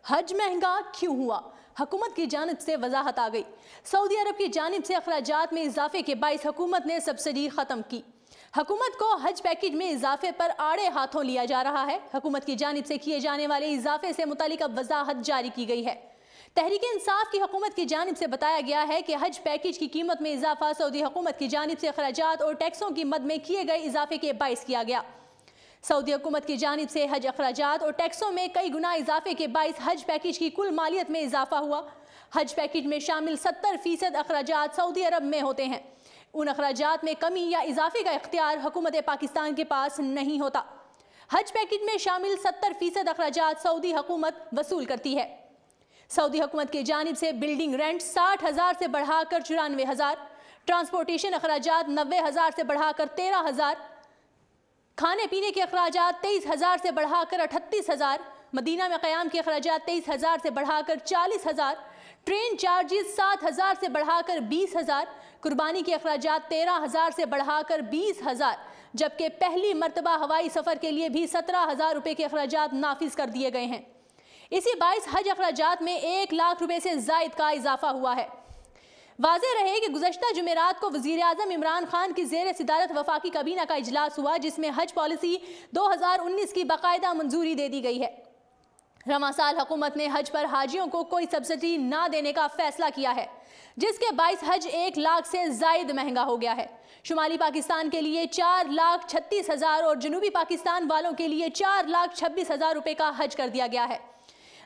हज महंगा क्यों हुआ? हुकूमत की जानिब से वजाहत आ गई। सऊदी अरब की जानिब से अखराजात में इजाफे के बाइस हुकूमत ने सब्सिडी खत्म की। हुकूमत को हज पैकेज में इजाफे पर आड़े हाथों लिया जा रहा है। हुकूमत की जानिब से किए जाने वाले इजाफे से मुतालिक अब वजाहत जारी की गई है। तहरीक इंसाफ की हुकूमत की जानिब से बताया गया है कि हज पैकेज की कीमत में इजाफा सऊदी हुकूमत की जानिब से अखराजात और टैक्सों की मद में किए गए इजाफे के बाइस किया गया। सऊदी हुकूमत की जानिब से हज अखराजात और टैक्सों में कई गुना इजाफे के बाइस हज पैकेज की कुल मालियत में इजाफा हुआ। हज पैकेज में शामिल 70% अखराजात सऊदी अरब में होते हैं। उन अखराजात में कमी या इजाफे का इख्तियार हुकूमत पाकिस्तान के पास नहीं होता। हज पैकेज में शामिल 70% अखराजात सऊदी हुकूमत वसूल करती है। सऊदी हुकूमत की जानिब से बिल्डिंग रेंट 60,000 से बढ़ाकर 94,000, ट्रांसपोर्टेशन अखराजात 90,000 से बढ़ाकर 13,000, खाने पीने के अखराजात 23,000 से बढ़ाकर 38,000, मदीना में क़याम के अखराजात 23,000 से बढ़ाकर 40,000, ट्रेन चार्जेस 7,000 से बढ़ाकर 20,000, कुर्बानी के अखराजात 13,000 से बढ़ाकर 20,000, जबकि पहली मरतबा हवाई सफ़र के लिए भी 17,000 रुपये के अखराजात नाफिज कर दिए गए हैं। इसी बाइस हज अखराजात में 1 लाख रुपये से ज़ायद का इजाफा हुआ है। वाज़ेह रहे कि गुज़श्ता जुमेरात को वज़ीर आज़म इमरान खान की ज़ेर सदारत वफाकी काबीना का इजलास हुआ, जिसमें हज पॉलिसी 2019 की बाकायदा मंजूरी दे दी गई है। रवां साल हुकूमत ने हज पर हाजियों को कोई सब्सिडी ना देने का फैसला किया है, जिसके बाइस हज 1 लाख से ज़ायद महंगा हो गया है। शुमाली पाकिस्तान के लिए 4,36,000 और जनूबी पाकिस्तान वालों के लिए 4,26,000 रुपये का हज कर दिया गया है।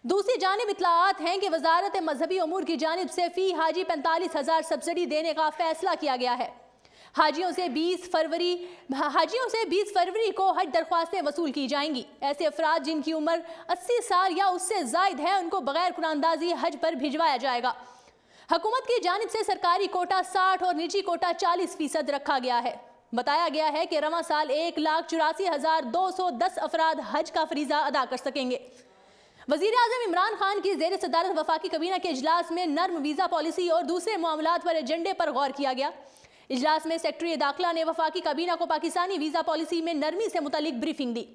दूसरी जानिब इत्तलाआत हैं कि वजारत मजहबी उमूर की जानिब से फ़ी हाजी 45,000 सब्सिडी देने का फैसला किया गया है। हाजियों से 20 फरवरी को हज दरख्वास्तें वसूल की जाएंगी। ऐसे अफराद जिनकी उम्र 80 साल या उससे ज़ायद है, उनको बगैर कुरानदाजी हज पर भिजवाया जाएगा। हुकूमत की जानिब से सरकारी कोटा 60 और निजी कोटा 40% रखा गया है। बताया गया है कि रवां साल 1,84,210 अफराद हज का फरीज़ा अदा कर सकेंगे। वज़ीर आज़म इमरान खान की ज़ेर सदारत वफाकी काबीना के इजलास में नर्म वीज़ा पॉलिसी और दूसरे मामलात पर एजेंडे पर गौर किया गया। इजलास में सेक्रेटरी दाखिला ने वफाकी काबीना को पाकिस्तानी वीज़ा पॉलिसी में नरमी से मुतालिक ब्रीफिंग दी।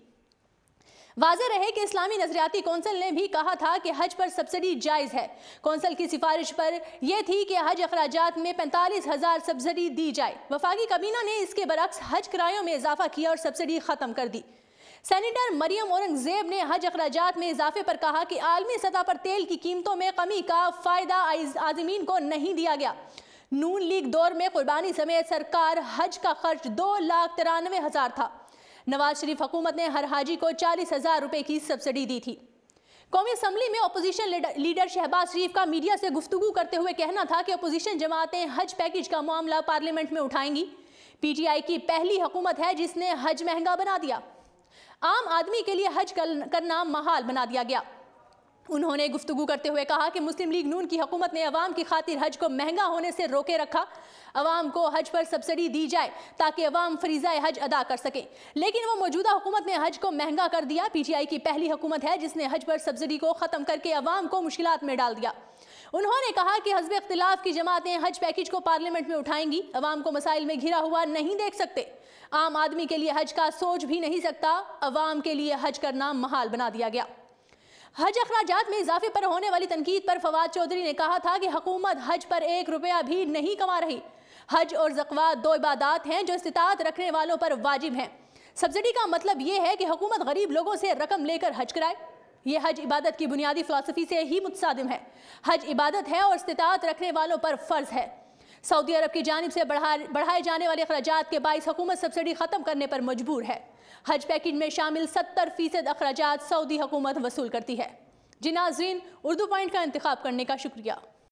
वाज़ेह रहे कि इस्लामी नजरियाती कौंसिल ने भी कहा था कि हज पर सब्सिडी जायज़ है। कौंसिल की सिफारिश पर यह थी कि हज अखराजात में 45,000 सब्सिडी दी जाए। वफाकी काबीना ने इसके बरक्स हज किरायों में इजाफा किया और सब्सिडी ख़त्म कर दी। सेनेटर मरियम औरंगजेब ने हज अखराजात में इजाफे पर कहा कि आलमी सतह पर तेल की कीमतों में कमी का फ़ायदा आज़मीन को नहीं दिया गया। नून लीग दौर में कुर्बानी समेत सरकार हज का खर्च 2,93,000 था। नवाज शरीफ हुकूमत ने हर हाजी को 40,000 रुपये की सब्सिडी दी थी। कौमी असम्बली में अपोजिशन लीडर शहबाज शरीफ का मीडिया से गुफ्तगू करते हुए कहना था कि अपोजिशन जमातें हज पैकेज का मामला पार्लियामेंट में उठाएंगी। PTI की पहली हुकूमत है जिसने हज महंगा बना दिया। आम आदमी के लिए हज करना महाल बना दिया गया। उन्होंने गुफ्तगू करते हुए कहा कि मुस्लिम लीग नून की हुकूमत ने अवाम की खातिर हज को महंगा होने से रोके रखा। अवाम को हज पर सब्सिडी दी जाए ताकि अवाम फरीज़ा हज अदा कर सके, लेकिन वो मौजूदा हुकूमत ने हज को महंगा कर दिया। PTI की पहली हुकूमत है जिसने हज पर सब्सिडी को ख़त्म करके अवाम को मुश्किलात में डाल दिया। उन्होंने कहा कि हज़ब इख्तिलाफ की जमातें हज पैकेज को पार्लियामेंट में उठाएंगी। अवाम को मसाइल में घिरा हुआ नहीं देख सकते। आम आदमी के लिए हज का सोच भी नहीं सकता। अवाम के लिए हज करना महाल बना दिया गया। हज अखराजात में इजाफे पर होने वाली तनकीद पर फवाद चौधरी ने कहा था कि हुकूमत हज पर 1 रुपया भी नहीं कमा रही। हज और ज़कात 2 इबादत हैं जो इस्तिताअत रखने वालों पर वाजिब हैं। सब्सिडी का मतलब ये है कि हुकूमत गरीब लोगों से रकम लेकर हज कराए। यह हज इबादत की बुनियादी फ़िलासफ़ी से ही मुतसादिम है। हज इबादत है और इस्तिताअत रखने वालों पर फ़र्ज है। सऊदी अरब की जानिब से बढ़ाए जाने वाले अखराजात के बाइस हुकूमत सब्सिडी ख़त्म करने पर मजबूर है। हज पैकेज में शामिल 70% अखराजात सऊदी हुकूमत वसूल करती है। जी नाज़रीन, उर्दू पॉइंट का इंतखाब करने का शुक्रिया।